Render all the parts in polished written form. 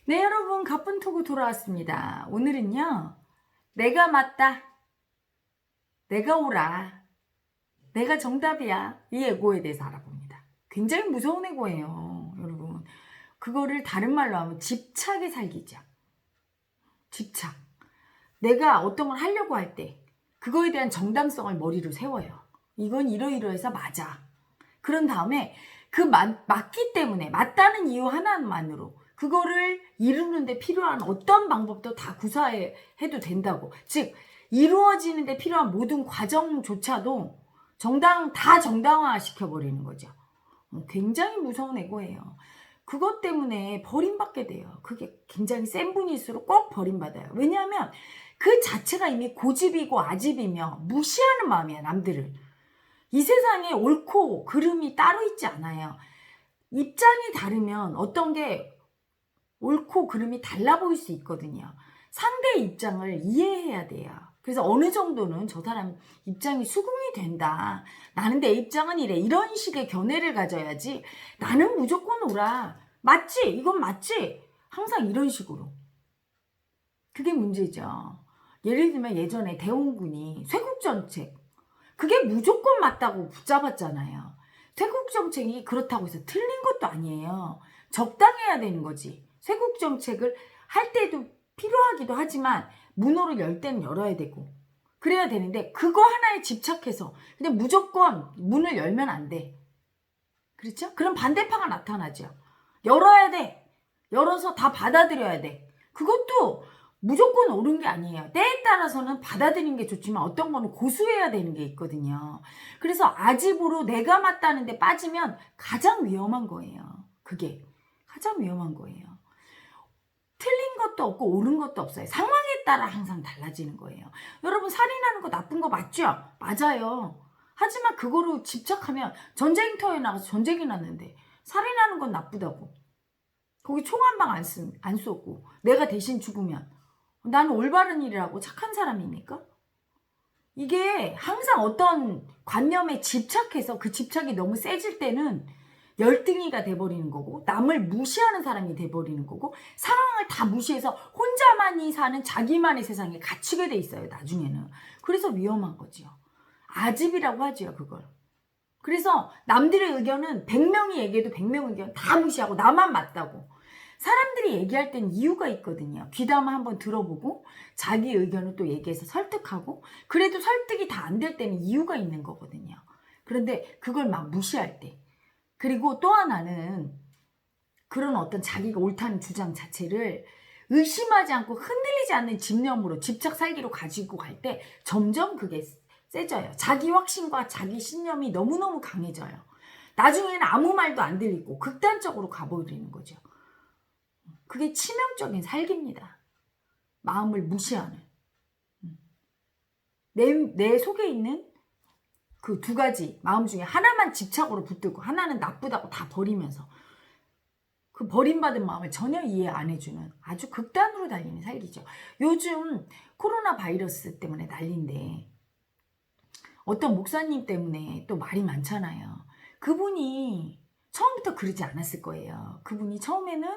네, 여러분, 가뿐토고 돌아왔습니다. 오늘은요, 내가 맞다, 내가 옳아, 내가 정답이야, 이 에고에 대해서 알아봅니다. 굉장히 무서운 에고예요, 여러분. 그거를 다른 말로 하면 집착의 살기죠. 집착. 내가 어떤 걸 하려고 할 때 그거에 대한 정당성을 머리로 세워요. 이건 이러이러해서 맞아. 그런 다음에 맞기 때문에 맞다는 이유 하나만으로 그거를 이루는데 필요한 어떤 방법도 다 구사해도 된다고. 즉 이루어지는데 필요한 모든 과정조차도 다 정당화 시켜버리는 거죠. 굉장히 무서운 에고예요. 그것 때문에 버림받게 돼요. 그게 굉장히 센 분일수록 꼭 버림받아요. 왜냐하면 그 자체가 이미 고집이고 아집이며 무시하는 마음이야, 남들을. 이 세상에 옳고 그름이 따로 있지 않아요. 입장이 다르면 어떤 게 옳고 그름이 달라 보일 수 있거든요. 상대의 입장을 이해해야 돼요. 그래서 어느 정도는 저 사람 입장이 수긍이 된다. 나는 내 입장은 이래. 이런 식의 견해를 가져야지. 나는 무조건 옳아. 맞지? 이건 맞지? 항상 이런 식으로. 그게 문제죠. 예를 들면 예전에 대원군이 쇄국정책. 그게 무조건 맞다고 붙잡았잖아요. 쇄국정책이 그렇다고 해서 틀린 것도 아니에요. 적당해야 되는 거지. 쇄국정책을 할 때도 필요하기도 하지만 문호를 열 때는 열어야 되고 그래야 되는데 그거 하나에 집착해서 그냥 무조건 문을 열면 안 돼. 그렇죠? 그럼 반대파가 나타나죠. 열어야 돼. 열어서 다 받아들여야 돼. 그것도 무조건 옳은 게 아니에요. 때에 따라서는 받아들이는 게 좋지만 어떤 거는 고수해야 되는 게 있거든요. 그래서 아집으로 내가 맞다는데 빠지면 가장 위험한 거예요. 그게 가장 위험한 거예요. 틀린 것도 없고 옳은 것도 없어요. 상황에 따라 항상 달라지는 거예요. 여러분 살인하는 거 나쁜 거 맞죠? 맞아요. 하지만 그거로 집착하면 전쟁터에 나가서 전쟁이 났는데 살인하는 건 나쁘다고. 거기 총 한 방 안 쏘고 내가 대신 죽으면 나는 올바른 일이라고 착한 사람입니까? 이게 항상 어떤 관념에 집착해서 그 집착이 너무 세질 때는 열등이가 돼버리는 거고 남을 무시하는 사람이 돼버리는 거고 상황을 다 무시해서 혼자만이 사는 자기만의 세상에 갇히게 돼 있어요. 나중에는. 그래서 위험한 거지요. 아집이라고 하지요. 그걸. 그래서 남들의 의견은 100명이 얘기해도 100명 의견 다 무시하고 나만 맞다고. 사람들이 얘기할 땐 이유가 있거든요. 귀담아 한번 들어보고 자기 의견을 또 얘기해서 설득하고 그래도 설득이 다 안 될 때는 이유가 있는 거거든요. 그런데 그걸 막 무시할 때 그리고 또 하나는 그런 어떤 자기가 옳다는 주장 자체를 의심하지 않고 흔들리지 않는 집념으로 집착 살기로 가지고 갈 때 점점 그게 세져요. 자기 확신과 자기 신념이 너무너무 강해져요. 나중에는 아무 말도 안 들리고 극단적으로 가버리는 거죠. 그게 치명적인 살기입니다. 마음을 무시하는. 내 속에 있는 그 두 가지 마음 중에 하나만 집착으로 붙들고 하나는 나쁘다고 다 버리면서 그 버림받은 마음을 전혀 이해 안 해주는 아주 극단으로 달리는 살기죠. 요즘 코로나 바이러스 때문에 난리인데 어떤 목사님 때문에 또 말이 많잖아요. 그분이 처음부터 그러지 않았을 거예요. 그분이 처음에는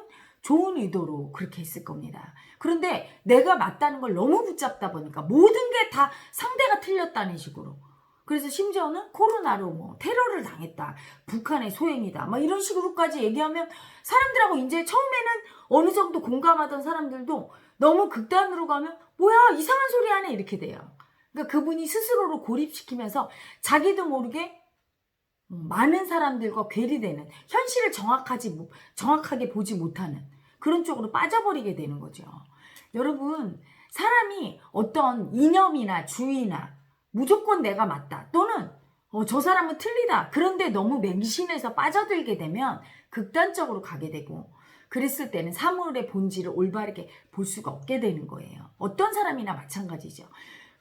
좋은 의도로 그렇게 했을 겁니다. 그런데 내가 맞다는 걸 너무 붙잡다 보니까 모든 게 다 상대가 틀렸다는 식으로. 그래서 심지어는 코로나로 뭐 테러를 당했다. 북한의 소행이다. 막 이런 식으로까지 얘기하면 사람들하고 이제 처음에는 어느 정도 공감하던 사람들도 너무 극단으로 가면 뭐야 이상한 소리 하네 이렇게 돼요. 그러니까 그분이 스스로를 고립시키면서 자기도 모르게 많은 사람들과 괴리되는 현실을 정확하게 보지 못하는 그런 쪽으로 빠져버리게 되는 거죠. 여러분 사람이 어떤 이념이나 주의나 무조건 내가 맞다 또는 저 사람은 틀리다 그런데 너무 맹신해서 빠져들게 되면 극단적으로 가게 되고 그랬을 때는 사물의 본질을 올바르게 볼 수가 없게 되는 거예요. 어떤 사람이나 마찬가지죠.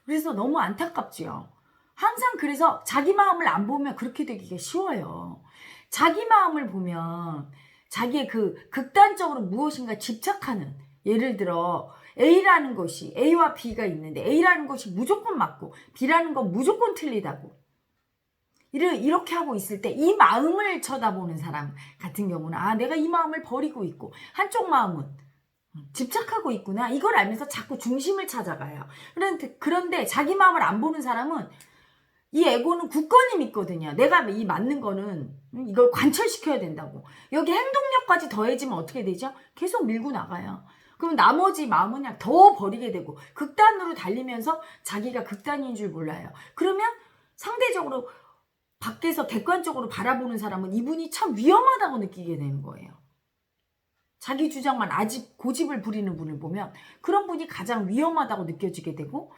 그래서 너무 안타깝지요. 항상 그래서 자기 마음을 안 보면 그렇게 되기가 쉬워요. 자기 마음을 보면 자기의 그 극단적으로 무엇인가 집착하는 예를 들어 A라는 것이 A와 B가 있는데 A라는 것이 무조건 맞고 B라는 건 무조건 틀리다고 이렇게 하고 있을 때 이 마음을 쳐다보는 사람 같은 경우는 아 내가 이 마음을 버리고 있고 한쪽 마음은 집착하고 있구나. 이걸 알면서 자꾸 중심을 찾아가요. 그런데 자기 마음을 안 보는 사람은 이 에고는 굳건히 믿거든요. 내가 이 맞는 거는 이걸 관철시켜야 된다고. 여기 행동력까지 더해지면 어떻게 되죠? 계속 밀고 나가요. 그럼 나머지 마음은 그냥 더 버리게 되고 극단으로 달리면서 자기가 극단인 줄 몰라요. 그러면 상대적으로 밖에서 객관적으로 바라보는 사람은 이분이 참 위험하다고 느끼게 되는 거예요. 자기 주장만 아직 고집을 부리는 분을 보면 그런 분이 가장 위험하다고 느껴지게 되고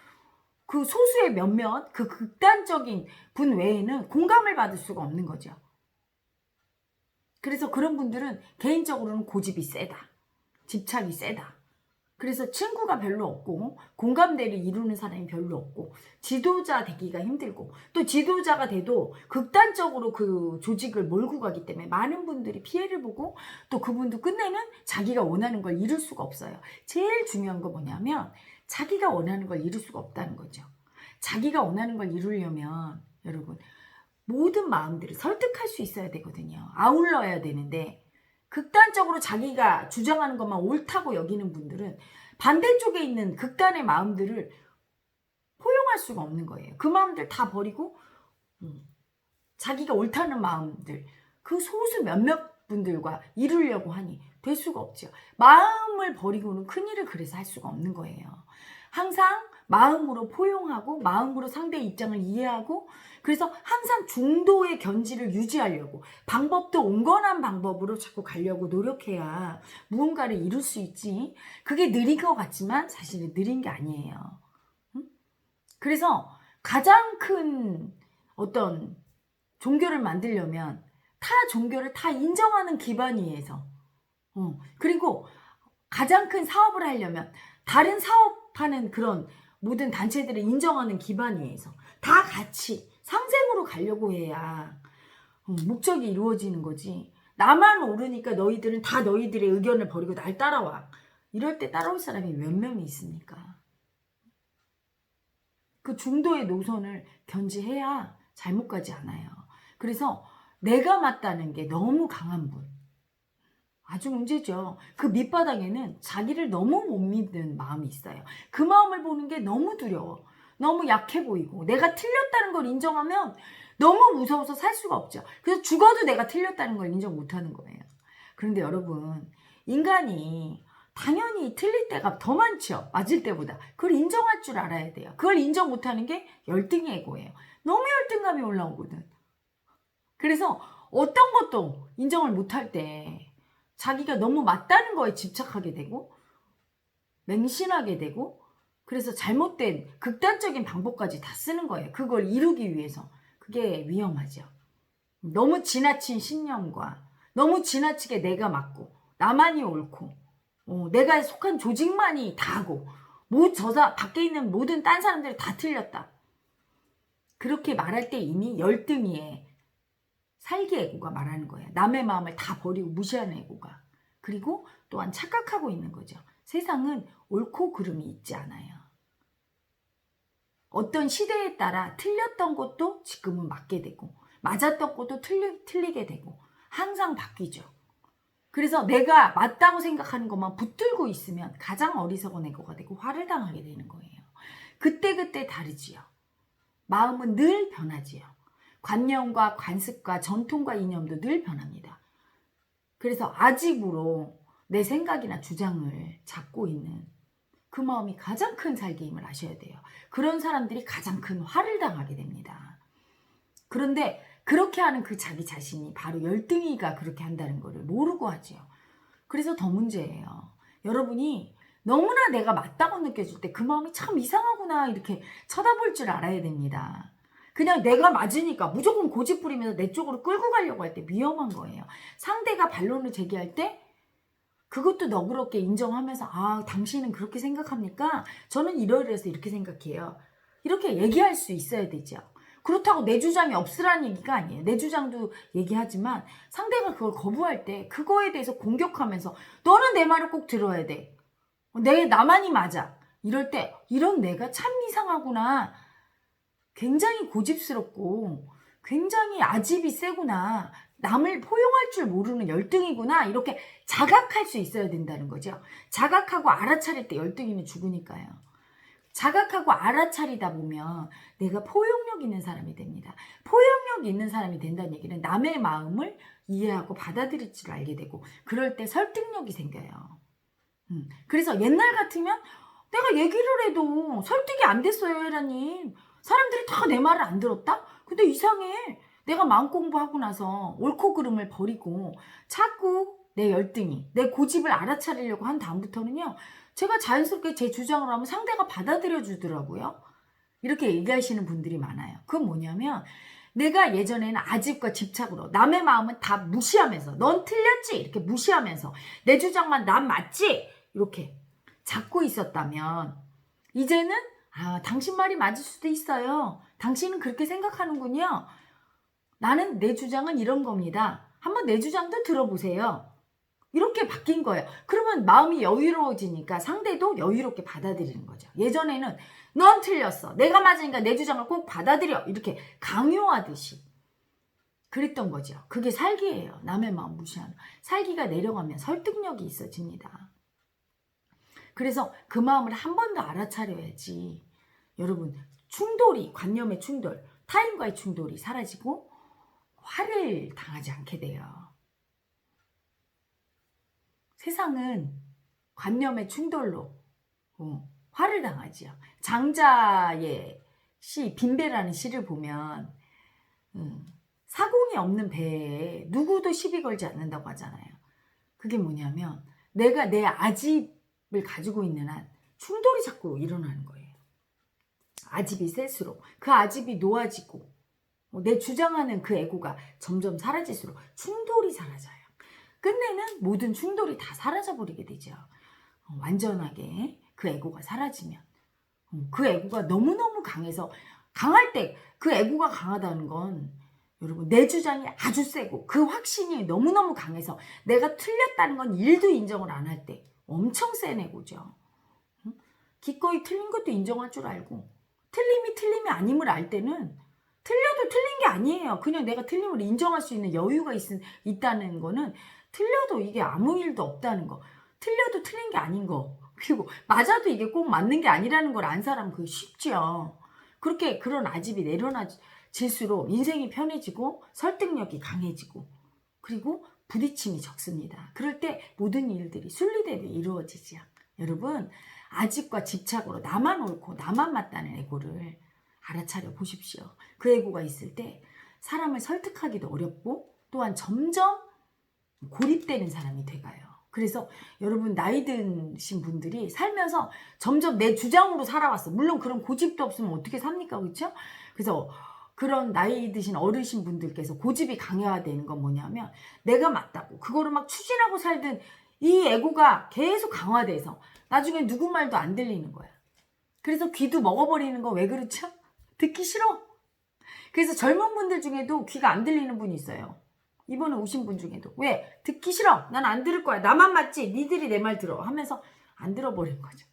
그 소수의 몇몇 그 극단적인 분 외에는 공감을 받을 수가 없는 거죠. 그래서 그런 분들은 개인적으로는 고집이 세다. 집착이 세다. 그래서 친구가 별로 없고 공감대를 이루는 사람이 별로 없고 지도자 되기가 힘들고 또 지도자가 돼도 극단적으로 그 조직을 몰고 가기 때문에 많은 분들이 피해를 보고 또 그분도 끝내는 자기가 원하는 걸 이룰 수가 없어요. 제일 중요한 거 뭐냐면 자기가 원하는 걸 이룰 수가 없다는 거죠. 자기가 원하는 걸 이루려면 여러분 모든 마음들을 설득할 수 있어야 되거든요. 아울러야 되는데 극단적으로 자기가 주장하는 것만 옳다고 여기는 분들은 반대쪽에 있는 극단의 마음들을 포용할 수가 없는 거예요. 그 마음들 다 버리고 자기가 옳다는 마음들 그 소수 몇몇 분들과 이루려고 하니 될 수가 없죠. 마음을 버리고는 큰일을 그래서 할 수가 없는 거예요. 항상 마음으로 포용하고 마음으로 상대의 입장을 이해하고 그래서 항상 중도의 견지를 유지하려고 방법도 온건한 방법으로 자꾸 가려고 노력해야 무언가를 이룰 수 있지. 그게 느린 것 같지만 사실은 느린 게 아니에요. 그래서 가장 큰 어떤 종교를 만들려면 타 종교를 다 인정하는 기반 위에서 그리고 가장 큰 사업을 하려면 다른 사업하는 그런 모든 단체들을 인정하는 기반 위에서 다 같이 상생으로 가려고 해야 목적이 이루어지는 거지. 나만 오르니까 너희들은 다 너희들의 의견을 버리고 날 따라와. 이럴 때 따라올 사람이 몇 명이 있습니까? 그 중도의 노선을 견지해야 잘못 가지 않아요. 그래서 내가 맞다는 게 너무 강한 분. 아주 문제죠. 그 밑바닥에는 자기를 너무 못 믿는 마음이 있어요. 그 마음을 보는 게 너무 두려워. 너무 약해 보이고 내가 틀렸다는 걸 인정하면 너무 무서워서 살 수가 없죠. 그래서 죽어도 내가 틀렸다는 걸 인정 못하는 거예요. 그런데 여러분 인간이 당연히 틀릴 때가 더 많죠. 맞을 때보다. 그걸 인정할 줄 알아야 돼요. 그걸 인정 못하는 게 열등의 에고예요. 너무 열등감이 올라오거든. 그래서 어떤 것도 인정을 못할 때 자기가 너무 맞다는 거에 집착하게 되고 맹신하게 되고 그래서 잘못된 극단적인 방법까지 다 쓰는 거예요. 그걸 이루기 위해서. 그게 위험하죠. 너무 지나친 신념과 너무 지나치게 내가 맞고 나만이 옳고 내가 속한 조직만이 다고 밖에 있는 모든 딴 사람들이 다 틀렸다. 그렇게 말할 때 이미 열등이에 살기 에고가 말하는 거예요. 남의 마음을 다 버리고 무시하는 에고가. 그리고 또한 착각하고 있는 거죠. 세상은 옳고 그름이 있지 않아요. 어떤 시대에 따라 틀렸던 것도 지금은 맞게 되고 맞았던 것도 틀리게 되고 항상 바뀌죠. 그래서 내가 맞다고 생각하는 것만 붙들고 있으면 가장 어리석은 에고가 되고 화를 당하게 되는 거예요. 그때그때 다르지요. 마음은 늘 변하지요. 관념과 관습과 전통과 이념도 늘 변합니다. 그래서 아직으로 내 생각이나 주장을 잡고 있는 그 마음이 가장 큰 살게임을 아셔야 돼요. 그런 사람들이 가장 큰 화를 당하게 됩니다. 그런데 그렇게 하는 그 자기 자신이 바로 열등이가 그렇게 한다는 것을 모르고 하지요. 그래서 더 문제예요. 여러분이 너무나 내가 맞다고 느껴질 때 그 마음이 참 이상하구나 이렇게 쳐다볼 줄 알아야 됩니다. 그냥 내가 맞으니까 무조건 고집 부리면서 내 쪽으로 끌고 가려고 할 때 위험한 거예요. 상대가 반론을 제기할 때 그것도 너그럽게 인정하면서 당신은 그렇게 생각합니까? 저는 이러이러해서 이렇게 생각해요. 이렇게 얘기할 수 있어야 되죠. 그렇다고 내 주장이 없으라는 얘기가 아니에요. 내 주장도 얘기하지만 상대가 그걸 거부할 때 그거에 대해서 공격하면서 너는 내 말을 꼭 들어야 돼. 나만이 맞아. 이럴 때 이런 내가 참 이상하구나. 굉장히 고집스럽고 굉장히 아집이 세구나. 남을 포용할 줄 모르는 열등이구나 이렇게 자각할 수 있어야 된다는 거죠. 자각하고 알아차릴 때 열등이는 죽으니까요. 자각하고 알아차리다 보면 내가 포용력 있는 사람이 됩니다. 포용력 있는 사람이 된다는 얘기는 남의 마음을 이해하고 받아들일 줄 알게 되고 그럴 때 설득력이 생겨요. 그래서 옛날 같으면 내가 얘기를 해도 설득이 안 됐어요, 혜라님. 사람들이 다 내 말을 안 들었다? 근데 이상해. 내가 마음 공부하고 나서 옳고 그름을 버리고 자꾸 내 열등이, 내 고집을 알아차리려고 한 다음부터는요. 제가 자연스럽게 제 주장을 하면 상대가 받아들여 주더라고요. 이렇게 얘기하시는 분들이 많아요. 그건 뭐냐면 내가 예전에는 아집과 집착으로 남의 마음은 다 무시하면서 넌 틀렸지? 이렇게 무시하면서 내 주장만 난 맞지? 이렇게 잡고 있었다면 이제는 당신 말이 맞을 수도 있어요. 당신은 그렇게 생각하는군요. 나는 내 주장은 이런 겁니다. 한번 내 주장도 들어보세요. 이렇게 바뀐 거예요. 그러면 마음이 여유로워지니까 상대도 여유롭게 받아들이는 거죠. 예전에는 넌 틀렸어. 내가 맞으니까 내 주장을 꼭 받아들여. 이렇게 강요하듯이 그랬던 거죠. 그게 살기예요. 남의 마음 무시하는. 살기가 내려가면 설득력이 있어집니다. 그래서 그 마음을 한 번 더 알아차려야지. 여러분, 충돌이, 관념의 충돌, 타인과의 충돌이 사라지고 화를 당하지 않게 돼요. 세상은 관념의 충돌로 화를 당하지요. 장자의 시 빈배라는 시를 보면 사공이 없는 배에 누구도 시비 걸지 않는다고 하잖아요. 그게 뭐냐면 내가 내 아집을 가지고 있는 한 충돌이 자꾸 일어나는 거예요. 아집이 셀수록 그 아집이 놓아지고 내 주장하는 그 애고가 점점 사라질수록 충돌이 사라져요. 끝내는 모든 충돌이 다 사라져버리게 되죠. 완전하게 그 애고가 사라지면 그 애고가 너무너무 강해서 강할 때 그 애고가 강하다는 건 여러분 내 주장이 아주 세고 그 확신이 너무너무 강해서 내가 틀렸다는 건 1도 인정을 안 할 때 엄청 센 애고죠. 기꺼이 틀린 것도 인정할 줄 알고 틀림이 아님을 알 때는 틀려도 틀린 게 아니에요. 그냥 내가 틀림을 인정할 수 있는 여유가 있다는 거는 틀려도 이게 아무 일도 없다는 거. 틀려도 틀린 게 아닌 거. 그리고 맞아도 이게 꼭 맞는 게 아니라는 걸 안 사람은 그게 쉽죠. 그렇게 그런 아집이 내려질수록 인생이 편해지고 설득력이 강해지고 그리고 부딪힘이 적습니다. 그럴 때 모든 일들이 순리대로 이루어지죠. 여러분 아집과 집착으로 나만 옳고 나만 맞다는 애고를 알아차려 보십시오. 그 애고가 있을 때 사람을 설득하기도 어렵고 또한 점점 고립되는 사람이 돼가요. 그래서 여러분 나이 드신 분들이 살면서 점점 내 주장으로 살아왔어. 물론 그런 고집도 없으면 어떻게 삽니까? 그렇죠? 그래서 그런 나이 드신 어르신 분들께서 고집이 강화되는 건 뭐냐면 내가 맞다고 그거를 막 추진하고 살던 이 애고가 계속 강화돼서 나중에 누구 말도 안 들리는 거야. 그래서 귀도 먹어버리는 거 왜 그렇죠? 듣기 싫어. 그래서 젊은 분들 중에도 귀가 안 들리는 분이 있어요. 이번에 오신 분 중에도 왜? 듣기 싫어. 난 안 들을 거야. 나만 맞지. 니들이 내 말 들어 하면서 안 들어버린 거죠.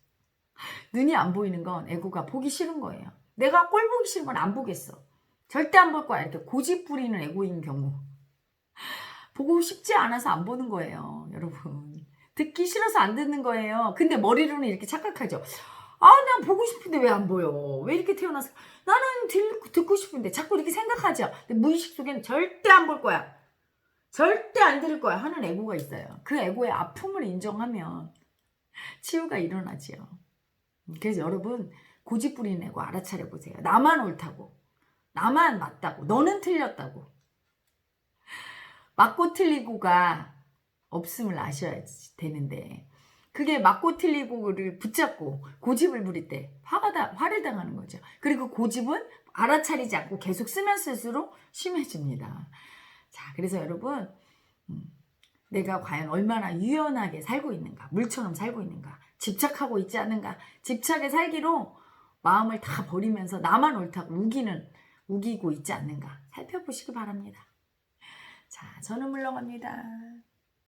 눈이 안 보이는 건 애고가 보기 싫은 거예요. 내가 꼴 보기 싫은 건 안 보겠어. 절대 안 볼 거야. 이렇게 고집 부리는 애고인 경우 보고 싶지 않아서 안 보는 거예요. 여러분 듣기 싫어서 안 듣는 거예요. 근데 머리로는 이렇게 착각하죠. 난 보고 싶은데 왜 안 보여? 왜 이렇게 태어나서 나는 듣고 싶은데 자꾸 이렇게 생각하죠. 근데 무의식 속에는 절대 안 볼 거야. 절대 안 들을 거야 하는 애고가 있어요. 그 애고의 아픔을 인정하면 치유가 일어나지요. 그래서 여러분 고집 부리는 애고 알아차려 보세요. 나만 옳다고 나만 맞다고 너는 틀렸다고 맞고 틀리고가 없음을 아셔야 되는데 그게 맞고 틀리고를 붙잡고 고집을 부릴 때 화를 당하는 거죠. 그리고 고집은 알아차리지 않고 계속 쓰면 쓸수록 심해집니다. 자, 그래서 여러분 내가 과연 얼마나 유연하게 살고 있는가, 물처럼 살고 있는가, 집착하고 있지 않는가, 집착의 살기로 마음을 다 버리면서 나만 옳다고 우기고 있지 않는가 살펴보시기 바랍니다. 자, 저는 물러갑니다.